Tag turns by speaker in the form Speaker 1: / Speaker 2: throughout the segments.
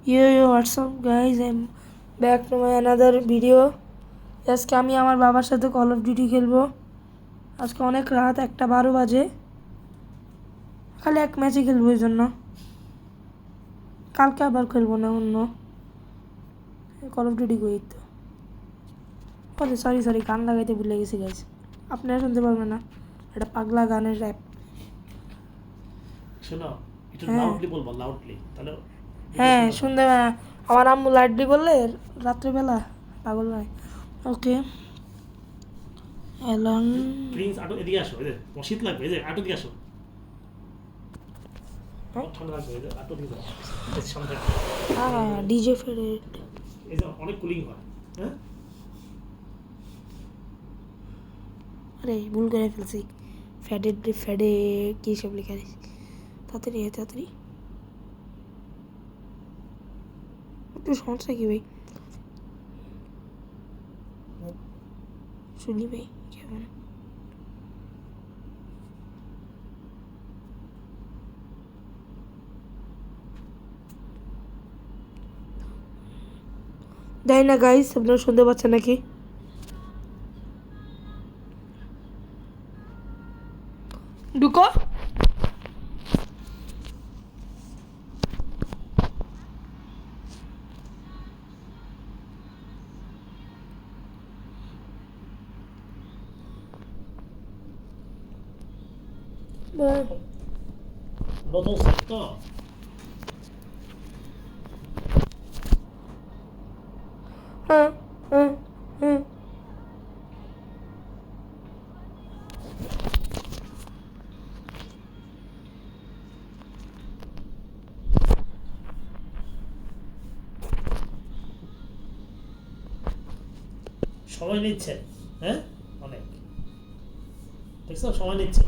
Speaker 1: Yo, what's up guys? I'm back to my another video. আজকে আমি আমার বাবার সাথে কল অফ ডিউটি খেলবো। আজকে অনেক রাত 1:12 বাজে। খালি এক ম্যাচই খেলবো এই জন্য। কালকে আবার খেলবো না অন্য। কল অফ ডিউটি করি তো। সরি গান লাগাইতে ভুলে গেছি গাইস। আপনারা শুনতে পারবেন না। এটা পাগলা গানের র্যাপ।
Speaker 2: শোনো একটু লাউডলি বলবো লাউডলি তাহলে
Speaker 1: হ্যাঁ শুনতে আমার আম্মু লাইটলি বললে রাত্রিবেলা পাগল হয়। ওকে অ্যালন
Speaker 2: প্রিন্স আটো এদিকে আসো এই যে শীত লাগবে এই যে আটো দিকে আসো ঠান্ডা লাগবে এই যে আটো দিকে যাও সামনে
Speaker 1: ডিজে ফেডেড
Speaker 2: এই যে অনেক কুলিং হয় হ্যাঁ
Speaker 1: আরে ভুল করে ফেলছি ফেডে কি সব লেখা আছে তাড়াতাড়ি একটু সমস্যা কি ভাই শুনি ভাই কেমন দেয় না গাইস আপনারা শুনতে পাচ্ছেন নাকি ঢুকো
Speaker 2: নতুন সেট তো
Speaker 1: হ্যাঁ
Speaker 2: সময় নিচ্ছে হ্যাঁ অনেক দেখছো সময় নিচ্ছে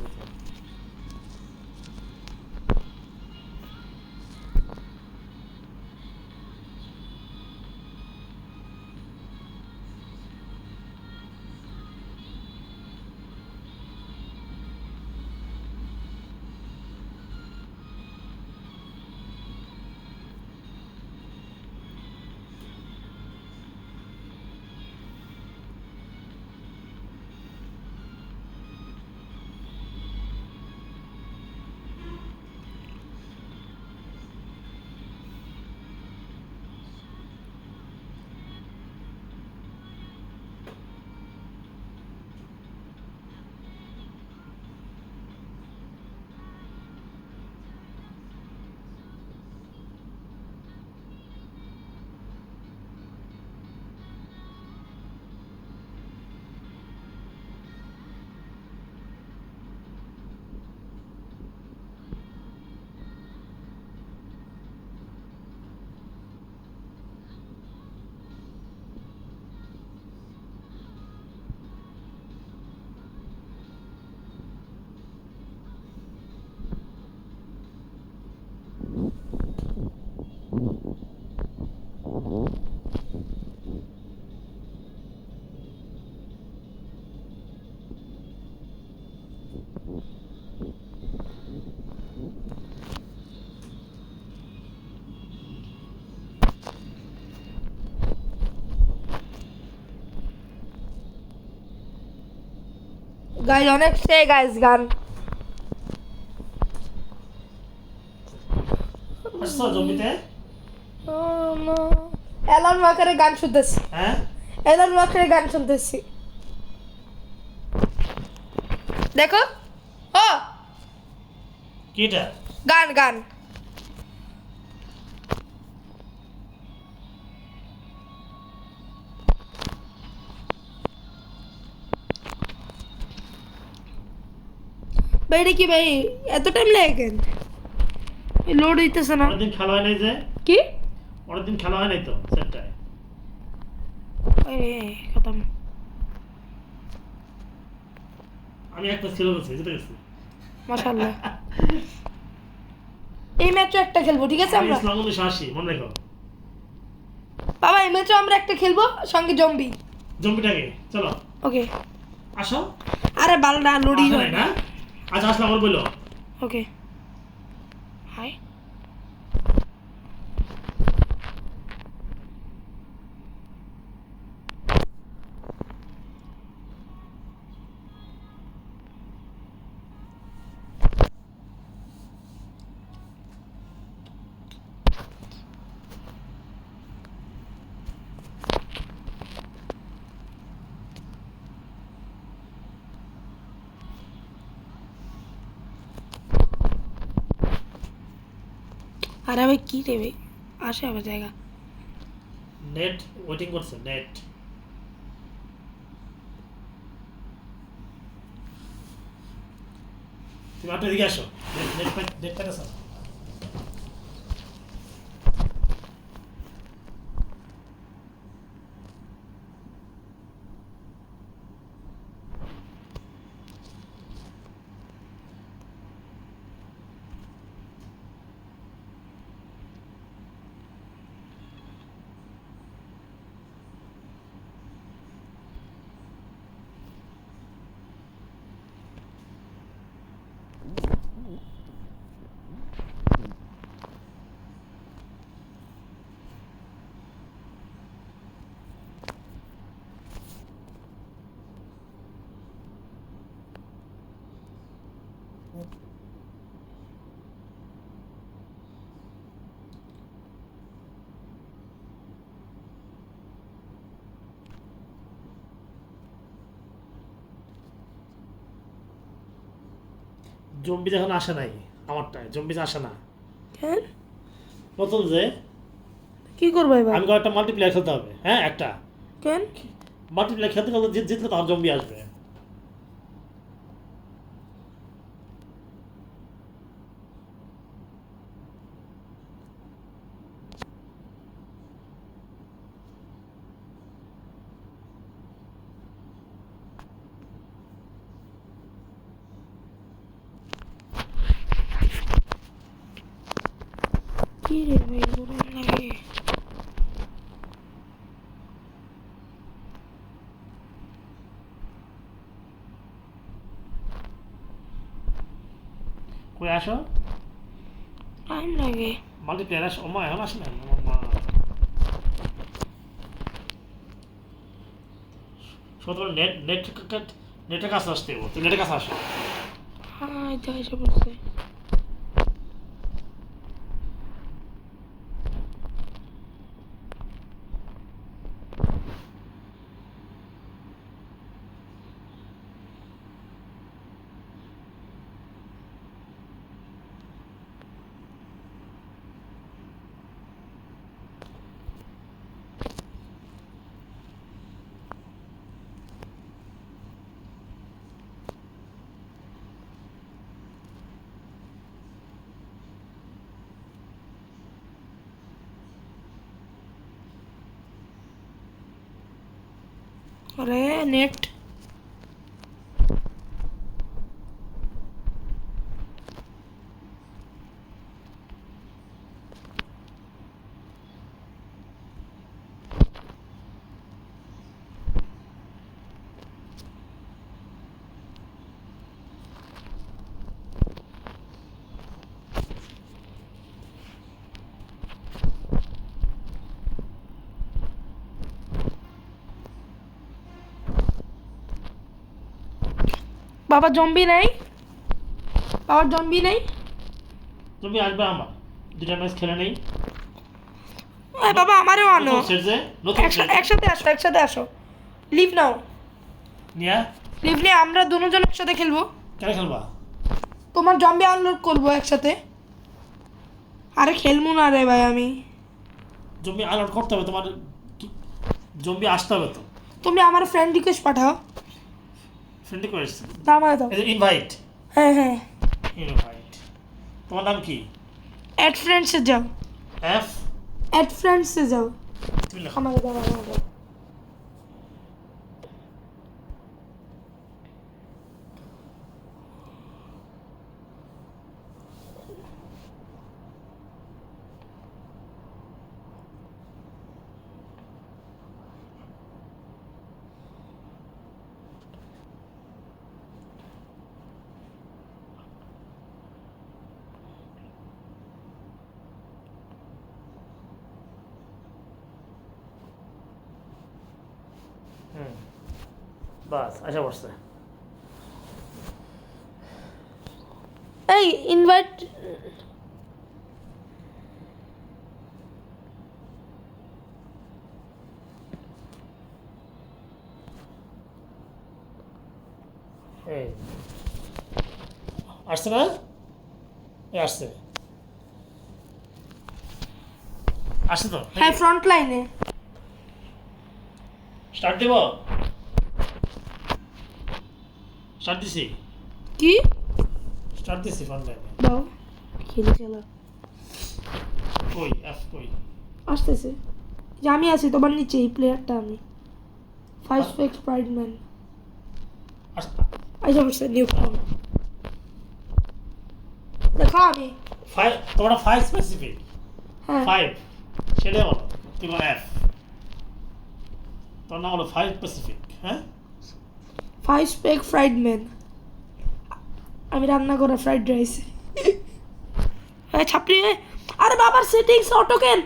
Speaker 1: গাইজ অনেক সে গাইজ গান
Speaker 2: আসছো জমিতে
Speaker 1: অ্যালন ওয়াকারের গান শুনতেছি
Speaker 2: হ্যাঁ
Speaker 1: অ্যালন ওয়াকারের গান শুনতেছি দেখো ও
Speaker 2: কিটা
Speaker 1: গান ভাই এটা কি ভাই এত টাইম লাগে কেন লোড হইতেছে না
Speaker 2: অনেকদিন খেলা হয় নাই যে
Speaker 1: কি
Speaker 2: অনেকদিন খেলা হয় নাই তো সেটটায়
Speaker 1: আরে খতম
Speaker 2: আমি একটা ছিল বলছি জিতে গেছি
Speaker 1: মাশাআল্লাহ এই ম্যাচও একটা খেলবো ঠিক আছে আমরা
Speaker 2: ইসলাম 1980 মনে রাখো
Speaker 1: বাবা এই ম্যাচও আমরা একটা খেলবো সঙ্গে জম্বি
Speaker 2: জম্বিটাকে চলো
Speaker 1: ওকে
Speaker 2: আসো
Speaker 1: আরে বালডা লোডি
Speaker 2: আসো
Speaker 1: হয়
Speaker 2: না আজ আসলাম আমার বললো
Speaker 1: ওকে হাই আরে ভাই কি দেবে আসে আবার জায়গা
Speaker 2: নেট ওয়েটিং করছে নেট। তুমি আপনি এদিকে আসো, নেট নেট পেতেছ। জম্বি এখন আসে নাই, আমারটায় জম্বি আসে না
Speaker 1: কেন
Speaker 2: নতুন যে।
Speaker 1: কি করবো এবার
Speaker 2: আমি একটা মাল্টিপ্লেয়ার খেলতে হবে, হ্যাঁ একটা
Speaker 1: কেন
Speaker 2: মাল্টিপ্লেয়ার খেলতে খেলতে জিতলে তখন জম্বি আসবে।
Speaker 1: কি রে ভাই গরম লাগে
Speaker 2: কই আসো,
Speaker 1: টাইম লাগে
Speaker 2: মাল্টিপ্লেয়ার আসো। ওমা এখন আসে না, ওমা তোমার নেট নেট নেটের কাছে আসতে হবে, তুমি নেটের কাছে আসো।
Speaker 1: হ্যাঁ এটা এসে পড়ছে আরে নেট বাবা জম্বি নাই বাবার জম্বি নেই
Speaker 2: তুমি আসবে আমার দুটা ম্যাচ খেলে নেই।
Speaker 1: বাবা আমারও আনো
Speaker 2: নতুন সেট যে, নতুন সেট
Speaker 1: একসাথে আসো লিভ নাও
Speaker 2: নিয়া
Speaker 1: লিভ নিয়ে আমরা দুজন একসাথে খেলবো
Speaker 2: কেন খেলবা?
Speaker 1: তোমার জম্বি আনলোড করবো একসাথে আরে খেলবো না রে ভাই আমি
Speaker 2: জম্বি আনলোড করতে হবে তোমার, জম্বি আসতে হবে তো।
Speaker 1: তুমি আমার ফ্রেন্ড রিকোয়েস্ট পাঠাও
Speaker 2: ফ্রেন্ড রিকোয়েস্ট,
Speaker 1: দাও আমায় দাও
Speaker 2: ইনভাইট
Speaker 1: হ্যাঁ হ্যাঁ
Speaker 2: ইনভাইট। তোমার নাম কি?
Speaker 1: অ্যাড ফ্রেন্ডসে যাও
Speaker 2: এফ
Speaker 1: অ্যাড ফ্রেন্ডসে যাও
Speaker 2: তুমি লেখো।
Speaker 1: আমাকে দাও আমাকে দাও
Speaker 2: বাস আশা করছে।
Speaker 1: এই ইনভাইট
Speaker 2: এই আসছে না, এই আসছে। আসছে তো
Speaker 1: হ্যাঁ ফ্রন্ট লাইনে।
Speaker 2: স্টার্ট দেব, স্টার্ট দিছি,
Speaker 1: কি
Speaker 2: স্টার্ট দিছি ফ্রন্ট লাইনে।
Speaker 1: দাও খেলে চলো।
Speaker 2: কই এফ কই?
Speaker 1: আসতেছে যে আমি আছি তোমার নিচে, এই প্লেয়ারটা আমি, ফাইভ স্পেক স্প্রাইডম্যান। আচ্ছা বলছে নিউ ফর্ম দেখো আমি।
Speaker 2: ফাইভ, তোমরা ফাইভ স্পেসিফিক
Speaker 1: হ্যাঁ
Speaker 2: ফাইভ, সেটাই বলো। তুমি বলো এফ, তোর নাম হলো ফাইভ স্পেসিফিক। হ্যাঁ,
Speaker 1: ফাইভ স্পেক ফ্রাইডম্যান। আমি রান্না করা ফ্রাইড রাইস। হ্যাঁ ছাপড়ি আরে বাবার সেটিংস অটো কেন?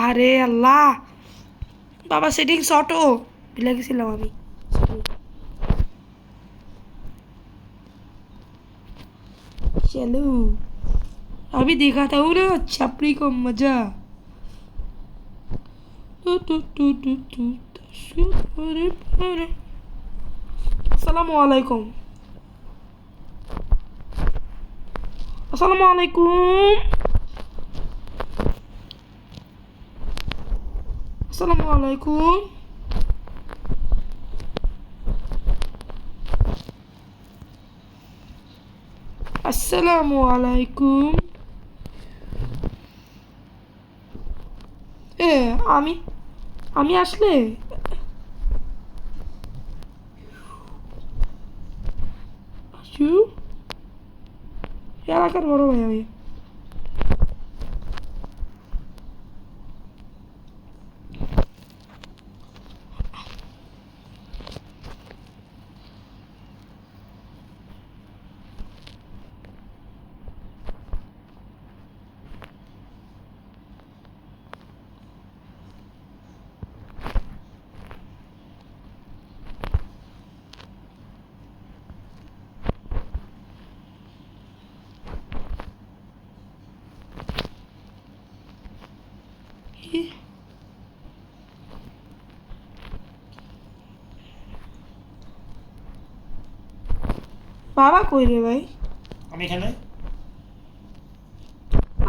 Speaker 1: আরে আল্লাহ, বাবা সেটিংস অটো ভুলে গেছিলাম আমি। चलो अभी दिखाता हूँ ना छपरी को मजा। अस्सलाम वालेकुम, अस्सलाम वालेकुम, अस्सलाम वालेकुम। আসসালামু আলাইকুম। এ আমি আমি আসলে আসু এলাকার বড় ভাই আমি। বাবা কই রে ভাই?
Speaker 2: আমি এখানে।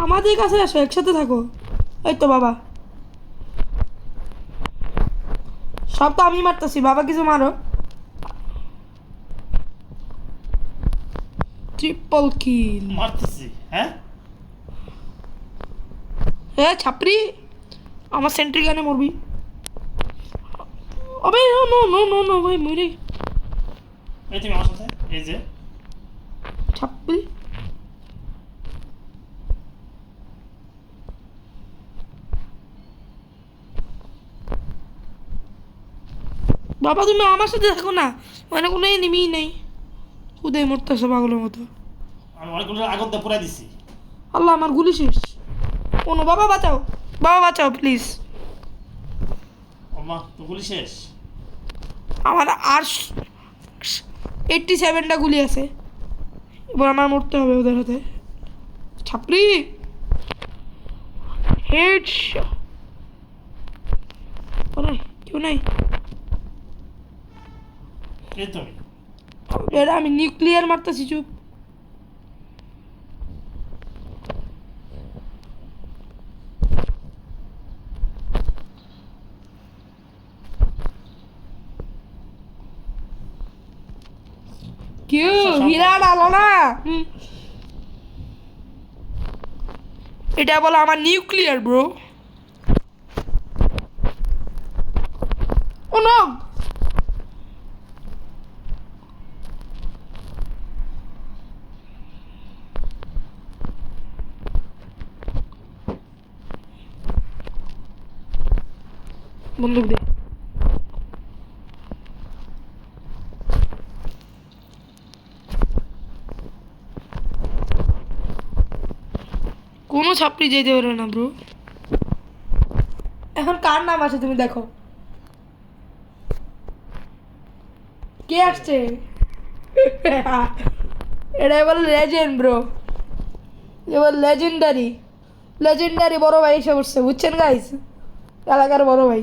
Speaker 1: আমাদের কাছে আসো, একসাথে থাকো। এই তো বাবা, সব তো আমি মারতেছি, বাবা কিছু মারো। Triple kill.
Speaker 2: মারতেছি। হ্যাঁ,
Speaker 1: এ ছাপরি আমার সেন্ট্রি গানে মরবি। আবে no no no no no ভাই মরে।
Speaker 2: এই তুমি আমার সাথে, এই যে
Speaker 1: ছাপরি বাবা তুমি আমার সাথে থাকো না, মানে কোনো এনিমিই নেই, উদয় মরতেছে পাগলের মতো।
Speaker 2: আমি অনেকগুলো আগুন দিয়ে পুরাই দিছি।
Speaker 1: আল্লাহ আমার গুলি শেষ। কোনো বাবা বাঁচাও, বাবা বাঁচাও প্লিজ।
Speaker 2: ওমা, তো গুলি শেষ।
Speaker 1: আমার আর 87টা গুলি আছে, এবার আমার মরতে হবে ওদের হাতে। ছাপড়ি হেড, কেউ নাই।
Speaker 2: এই তুমি
Speaker 1: বেড়া আমি নিউক্লিয়ার মারতেছি, চুপ। কেউ হীরা ডালো না। এটা বলো আমার নিউক্লিয়ার ব্রো। ও নো, বন্দুক দে। কোনো ছাপড়ি যেতে পারবে না ব্রো। এখন কার নাম আছে তুমি দেখো, কে আসছে? এটা এবার লেজেন্ড ব্রো, এবার লেজেন্ডারি, লেজেন্ডারি বড় ভাই এসে বসছে, বুঝছেন গাইস, এলাকার বড় ভাই।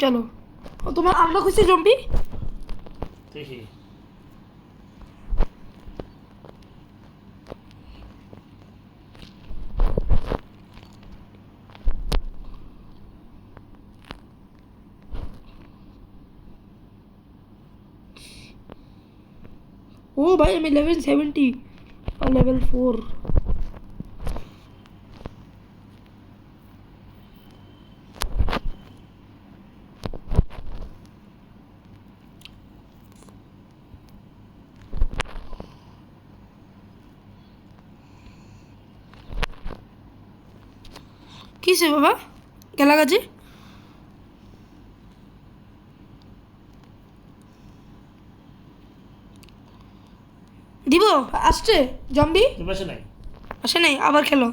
Speaker 1: চলো ও তোমার আমরা খুঁজছি জম্বি
Speaker 2: দেখি
Speaker 1: ओ भाई I'm 1170 और level 4 কিসে বাবা গেলা গাছে দিব আসছে জম্বি
Speaker 2: তুমি আসে নাই
Speaker 1: আসে নাই আবার খেলো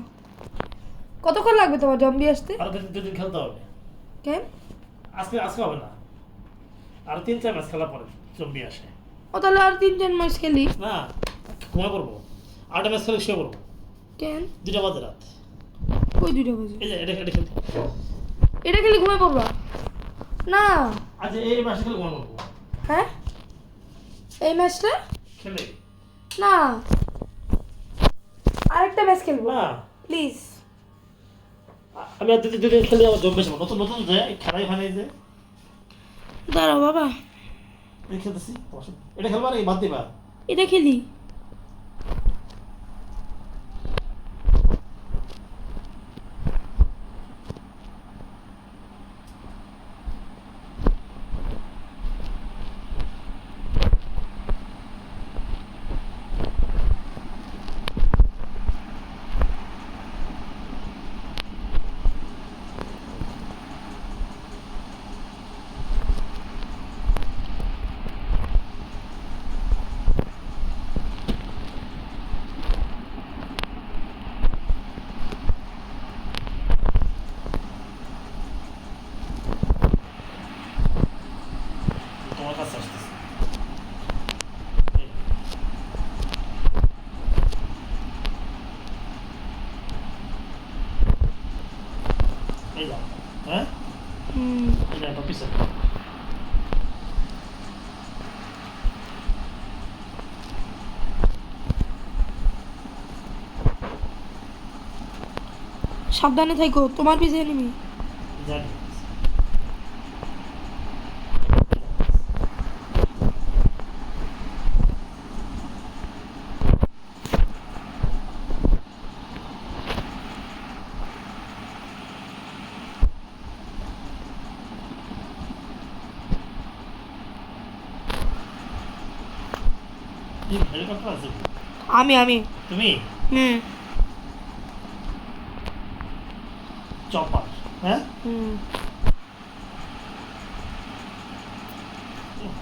Speaker 1: কতক্ষণ লাগবে তোমার জম্বি আসতে
Speaker 2: আর দুদিন খেলতে হবে
Speaker 1: কেন
Speaker 2: আজকে আজকে হবে না আর 3-4 ম্যাচ খেলা পরে জম্বি আসে
Speaker 1: ও তাহলে আর 3-4 ম্যাচ খেলি
Speaker 2: না ঘুমায় পড়বো 8টা ম্যাচ খেলে শুয়ে পড়বো
Speaker 1: কেন
Speaker 2: 2টা বাজে রাত
Speaker 1: কই 2টা বাজে
Speaker 2: এই যে এটা খেলতে
Speaker 1: এটা খেলে ঘুমায় পড়বা না
Speaker 2: আজ এই ম্যাচে খেলে ঘুমায় পড়বো
Speaker 1: হ্যাঁ এই ম্যাচটা
Speaker 2: খেলে
Speaker 1: না আরেকটা ম্যাচ খেলবো
Speaker 2: না
Speaker 1: প্লিজ
Speaker 2: আমি আর দুদিন খেলে আমার জম্বি আসবো নতুন নতুন যে খেলাই ফানাই যে
Speaker 1: দাঁড়াও বাবা
Speaker 2: এই খেলতেছি এটা খেলবা নাকি বাদ দিবা
Speaker 1: এটা খেলি
Speaker 2: তোমার কাছে আসতেছি এই যাও হ্যাঁ এই যাও পিছনে
Speaker 1: সাবধানে থাকো তোমার পিছে এনিমি
Speaker 2: জানি হেলিকপ্টার আছে
Speaker 1: আমি
Speaker 2: তুমি
Speaker 1: হুম
Speaker 2: চপার হ্যাঁ
Speaker 1: হুম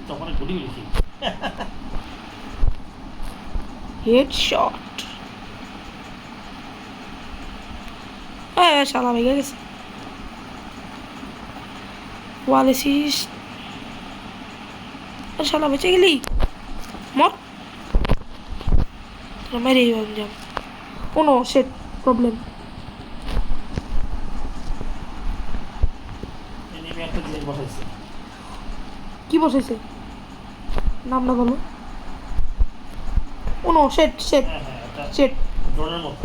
Speaker 2: চপারে গুলি লিখি
Speaker 1: হেডশট শালা ভেঙে গেছে ওয়ালেসিস শালা বেঁচে গেলি মর মেরে যাম কোনো সেট প্রবলেম
Speaker 2: এনিমি একটা জিনিস বসাইছে
Speaker 1: কি বসেছে নামটা বলো কোনো সেট সেট
Speaker 2: হ্যাঁ হ্যাঁ একটা
Speaker 1: সেট
Speaker 2: ড্রোনের মতো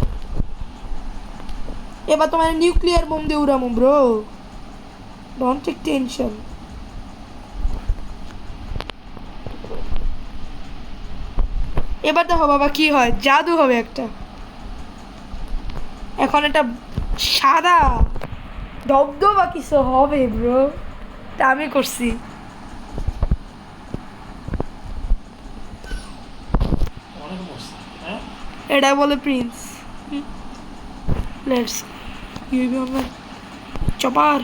Speaker 1: এবার তোমার নিউক্লিয়ার বোম দিয়ে উড়ামো ব্রো ডোন্ট টেক টেনশন এবার দেখো বাবা কি হয় জাদু হবে একটা এখন এটা সাদা ধবধবা কিছু হবে ব্রো তা আমি করছি
Speaker 2: অনেক মরছে হ্যাঁ
Speaker 1: এটা বলে প্রিন্স লেটস ইউবি আমরা চপার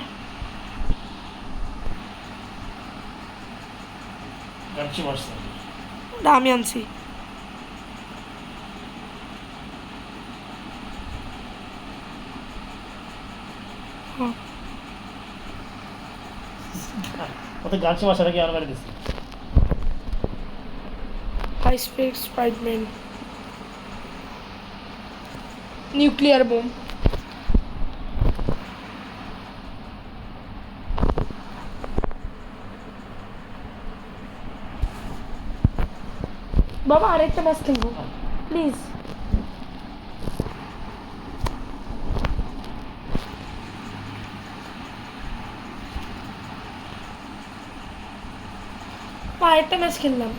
Speaker 2: গামছি মারছে
Speaker 1: এটা আমি আনছি
Speaker 2: ওতে গামছি মারছে নাকি আর মেরে দিচ্ছে
Speaker 1: হাই স্পিড স্পাইডম্যান নিউক্লিয়ার বোম বাবা আরেকটা ম্যাচ খেলবো প্লিজ। আরেকটা ম্যাচ খেললাম।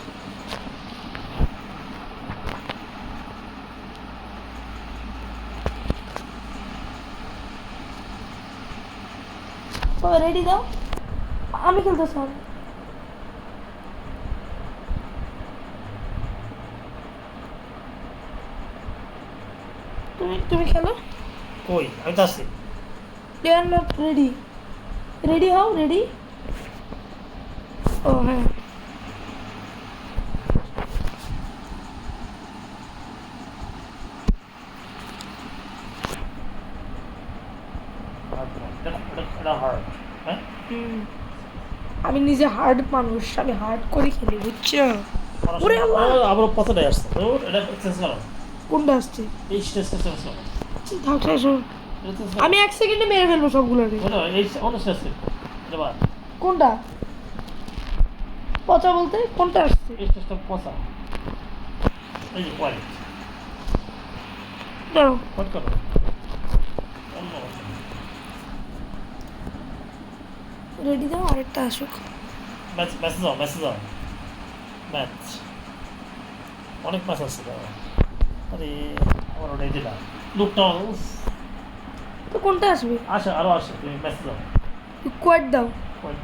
Speaker 1: রেডি দাও, আমি খেলতে চাই। তুমি তুমি খেলো।
Speaker 2: কই আমি তো আসছি।
Speaker 1: দে আর নট রেডি। রেডি হও, রেডি। ও হ্যাঁ,
Speaker 2: এটা হার্ড। হ্যাঁ
Speaker 1: আমি নিজে হার্ড মানুষ, আমি হার্ড করে খেলি বুঝছো। ওরে আল্লাহ,
Speaker 2: আবার পথে আসছে তো এটা চেঞ্জ করো।
Speaker 1: কোনটা আসছে?
Speaker 2: এই স্টেজটা চেঞ্জ করো।
Speaker 1: থাক শেষ হোক। আমি 1 সেকেন্ডে মেরে ফেলবো সবগুলোকে।
Speaker 2: এই অন্য স্টেজ এটা বাদ।
Speaker 1: কোনটা পচা বলতে কোনটা আসছে?
Speaker 2: এই স্টেজটা পচা। এই যে কোয়ালিটি
Speaker 1: দাঁড়াও,
Speaker 2: কট করো। অন্য
Speaker 1: রেডি দাও, আরেকটা আসুক।
Speaker 2: ম্যাচ যাও ম্যাচ অনেক ম্যাচ আছে তো। আরে আমার ওটাই দিলা লুকটা
Speaker 1: তো কোনটা আসবে?
Speaker 2: আসে আরও আসে। তুমি ম্যাচ যাও
Speaker 1: কোয়াড দাও,
Speaker 2: পয়েন্ট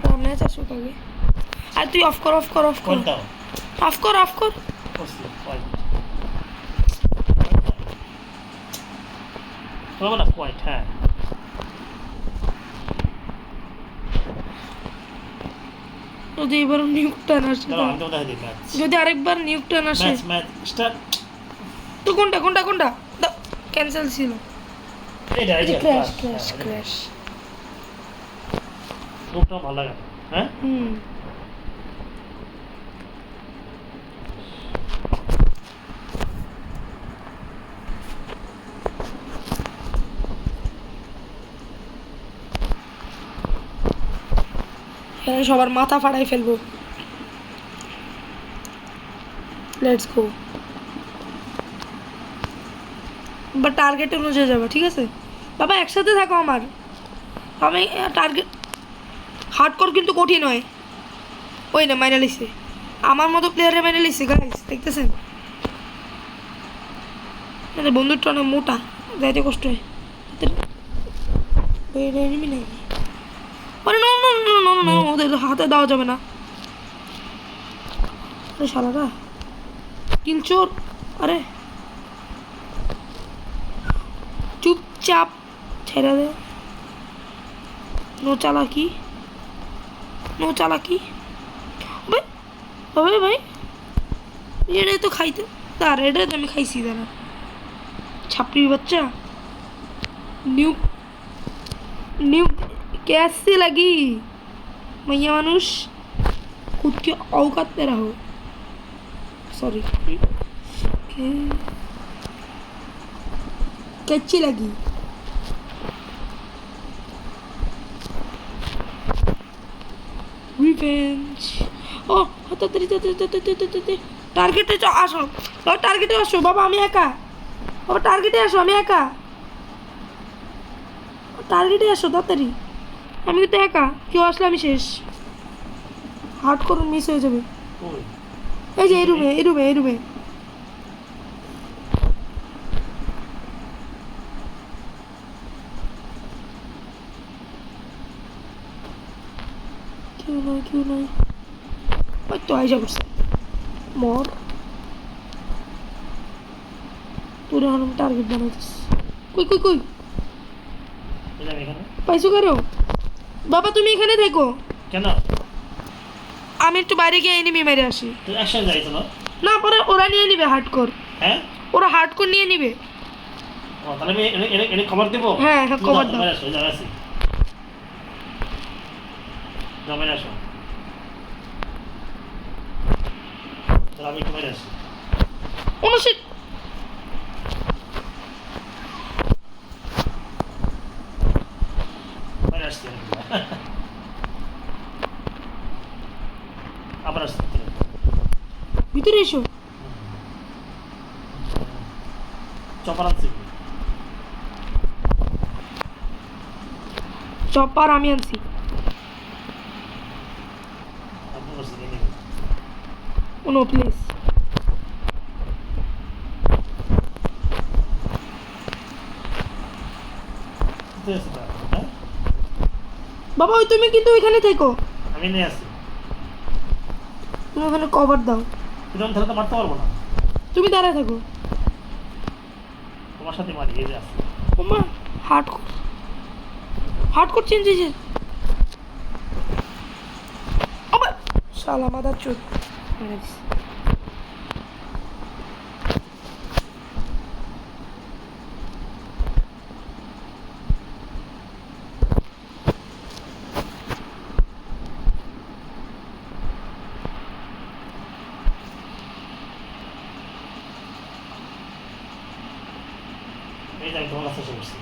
Speaker 2: দাও
Speaker 1: ম্যাচ আসুক আগে। আর তুই অফ কর, অফ কর, অফ কর,
Speaker 2: পয়েন্ট দাও
Speaker 1: অফ কর, অফ কর।
Speaker 2: করছি পয়েন্ট বলবো না পয়েন্ট। হ্যাঁ
Speaker 1: যদি এবার নিউকটান আসে,
Speaker 2: দাঁড়াও আমি তোমার দেখা দিই ম্যাচ
Speaker 1: যদি আরেকবার নিউকটান আসে
Speaker 2: ম্যাচ স্টার্ট।
Speaker 1: তো কোনটা কোনটা কোনটা ক্যান্সেল ছিল।
Speaker 2: এইটা
Speaker 1: ক্র্যাশ ক্র্যাশ ক্র্যাশ।
Speaker 2: লুকটা ভালো লাগে না। হ্যাঁ
Speaker 1: এখানে সবার মাথা ফাটাই ফেলবো। Let's go. বা টার্গেট অনুযায়ী যাবে, ঠিক আছে বাবা, একসাথে থাকো আমার। আমি টার্গেট হার্ডকোর কিন্তু কঠিন হয়। ওই না মাইনা লিখছে, আমার মতো প্লেয়ারে মাইনা লিখছে গাইস, দেখতেছেন? বন্ধুটা অনেক মোটা, যাইতে কষ্ট হয়। এনিমি নেই, আরে না না না না না, ওদের হাতে দেওয়া যাবে না। আরে শালারা কিলচোর। আরে চুপচাপ ছেড়ে দে। নো চালাকি, নো চালাকি। ভাই ভাই ভাই, এটাই তো খাইতে, তার এটাই তো আমি খাইছি। দাঁড়া ছাপড়ি বাচ্চা। নিউ নিউ कैसी लगी मैया मानुष, खुद की औकात पे रहो। सॉरी, कैसी लगी? रिवेंज। ও তাড়াতাড়ি টার্গেটে আসো বাবা, টার্গেটে আসো বাবা, আমি একা বাবা, টার্গেটে আসো, আমি একা। টার্গেটে আসো তাড়াতাড়ি, আমি কিন্তু একা, কেউ আসলে আমি শেষ। হার্ড করুন, মিস হয়ে যাবে। এই যে এই রুমে, এই রুমে, এই রুমে। কেউ নয়, কেউ নয়, ওই তো আইসা পড়ছে। মর তোর এখন আমি টার্গেট বানাইতেছি। কই কই কই পাইছো কারো? বাবা তুমি এখানে দেখো
Speaker 2: কেন?
Speaker 1: আমি একটু বাইরে গিয়ে এনিমি মেরে আসি।
Speaker 2: একসাথে যাইতো না?
Speaker 1: না পরে ওরা নিয়ে নিবে হার্ডকোর।
Speaker 2: হ্যাঁ
Speaker 1: ওরা হার্ডকোর নিয়ে নিবে।
Speaker 2: ও তাহলে আমি এনে কভার দেব?
Speaker 1: হ্যাঁ হ্যাঁ কভার দাও।
Speaker 2: আসো যাচ্ছি, যাবেন আসো, তাহলে আমি একটু বাইরে আসি।
Speaker 1: অনুশিট
Speaker 2: বাইরে আসছি আবার আসছি।
Speaker 1: ভিতরে ভিতরে এসো।
Speaker 2: চপার আনছি।
Speaker 1: চপার আমি আনছি।
Speaker 2: আপনার কাছে নিয়ে নেবেন।
Speaker 1: No please.
Speaker 2: কোথায় আছে তা? হ্যাঁ?
Speaker 1: বাবা ওই তুমি কিন্তু ওইখানে থেকো,
Speaker 2: আমি নিয়ে আসি।
Speaker 1: তুমি ওখানে কভার দাও,
Speaker 2: কিন্তু আমি তাহলে তো মারতে পারবো না।
Speaker 1: তুমি দাঁড়ায় থাকো।
Speaker 2: তোমার সাথে মারি, এই যে আছে।
Speaker 1: ওমা হার্ড কোর চেঞ্জ হয়েছে। আবার শালা মাদার চোদ মেরে দিছে।
Speaker 2: এই যে আমি তোমার কাছে এসে বসছি।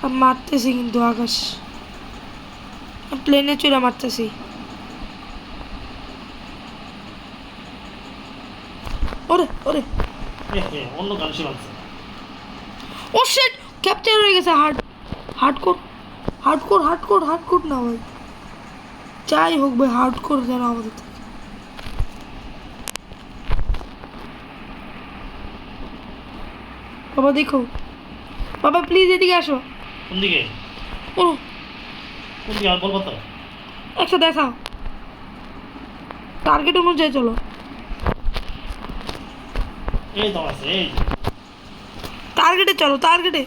Speaker 1: আমি মারতেছি কিন্তু আকাশ, প্লেনে চড়ে মারতেছি। ওরে ওরে
Speaker 2: অন্য গান সে বানছে।
Speaker 1: ও শিট, ক্যাপচার হয়ে গেছে। হার্ড কোর না ভাই, যাই হোক ভাই হার্ড কোর যেন আমাদের থেকে। বাবা দেখো, বাবা প্লিজ এদিকে আসো।
Speaker 2: কোন দিকে?
Speaker 1: ও
Speaker 2: কোন দিকে আর বলবো তো?
Speaker 1: একটা দেখাও, টার্গেট অনুযায়ী চলো।
Speaker 2: এই তো আছে, এই যে।
Speaker 1: টার্গেটে চলো, টার্গেটে।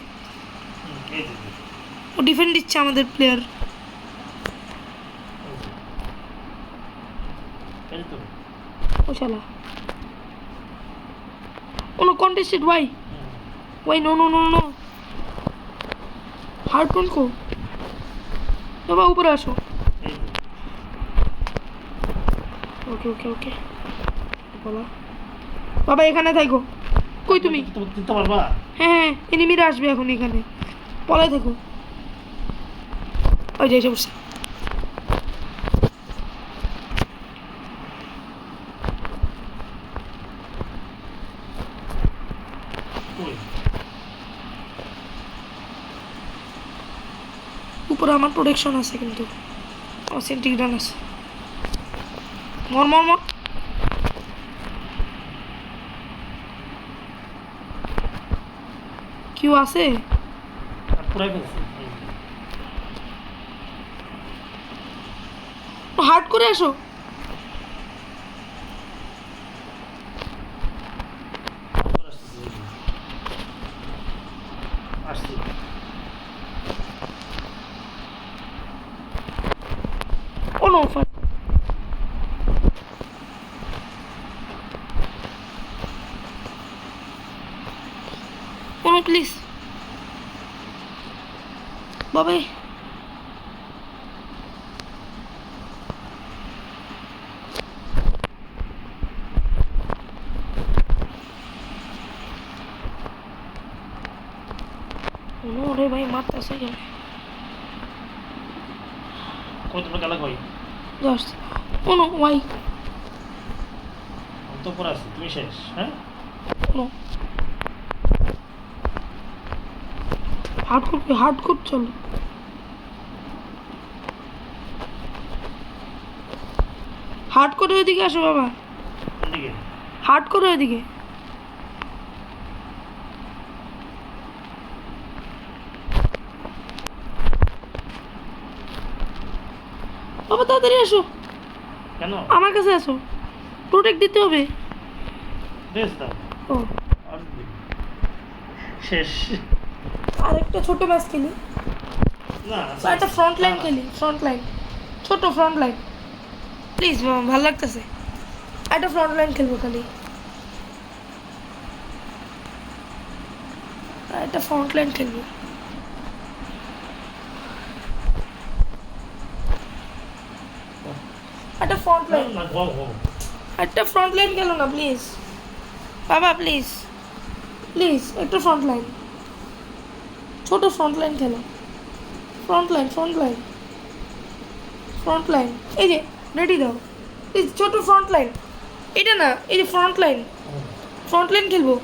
Speaker 2: এই যে,
Speaker 1: ও ডিফেন্ড দিচ্ছে আমাদের প্লেয়ার।
Speaker 2: এই তো।
Speaker 1: ও শালা, oh no contested, why no hard কোন কো। বাবা উপরে আসো।
Speaker 2: এই যে।
Speaker 1: ওকে বলা, বাবা এখানে থাকো। কই তুমি?
Speaker 2: দিতে পারবা?
Speaker 1: হ্যাঁ এনিমিরা আসবে এখন এখানে, পলাই থাকো। ওই যে এসে বসে।
Speaker 2: কই?
Speaker 1: উপরে আমার প্রোটেকশন আছে কিন্তু, আমার সেন্টিগ্রান আছে। মর কেউ আছে?
Speaker 2: আর পুরাই ফেলছি। এই যে।
Speaker 1: হার্ড করে আসো।
Speaker 2: চলে আসতেছি, এই যে। আসছি।
Speaker 1: ও নো প্লিজ বাবা। ওরে ভাই মারতেছে কেন?
Speaker 2: কই তোমরা গেলে কই?
Speaker 1: জাস্ট ও নো ওয়াই
Speaker 2: আমি তো পরে আছি, তুমি শেষ। হ্যাঁ,
Speaker 1: নো হার্ড কোর চলো। হার্ড করে ওইদিকে আসো বাবা,
Speaker 2: কোন দিকে?
Speaker 1: হার্ড করে ওইদিকে। বাবা তাড়াতাড়ি আসো,
Speaker 2: কেন?
Speaker 1: আমার কাছে আসো, প্রোটেক্ট দিতে হবে।
Speaker 2: বেশ দাও।
Speaker 1: ও
Speaker 2: আর দিকে। শেষ।
Speaker 1: আরেকটা ছোট ম্যাচ খেলি,
Speaker 2: না
Speaker 1: বা একটা ফ্রন্ট লাইন খেলি, ফ্রন্ট লাইন, ছোট ফ্রন্ট লাইন প্লিজ। ভালো লাগতেছে, একটা ফ্রন্ট লাইন খেলবো খালি। একটা ফ্রন্ট লাইন খেলবো। একটা ফ্রন্ট লাইন,
Speaker 2: না গো গো
Speaker 1: একটা ফ্রন্ট লাইন খেলো না প্লিজ বাবা, প্লিজ প্লিজ একটা ফ্রন্ট লাইন, ছোট ফ্রন্ট লাইন খেলো। Front line, front line, front line, এই যে রেডি দাও প্লিজ, ছোট ফ্রন্ট লাইন, এটা না, এই যে ফ্রন্ট লাইন, ফ্রন্ট লাইন খেলবো।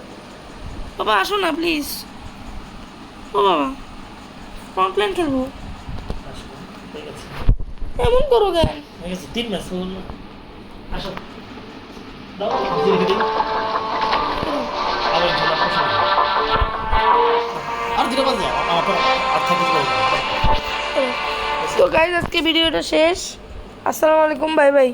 Speaker 1: বাবা আসো না প্লিজ, ও বাবা ফ্রন্ট লাইন খেলবো।
Speaker 2: ঠিক আছে
Speaker 1: এমন করো কেন?
Speaker 2: ঠিক আছে 3 ম্যাচ করুন না আসো দাও ধীরে ধীরে আবার খেলা প্রশ্ন আর ধীরে বাজে আমার আর থাকি
Speaker 1: তো গাইজ আজকে ভিডিওটা শেষ। আসসালামু আলাইকুম, বাই বাই।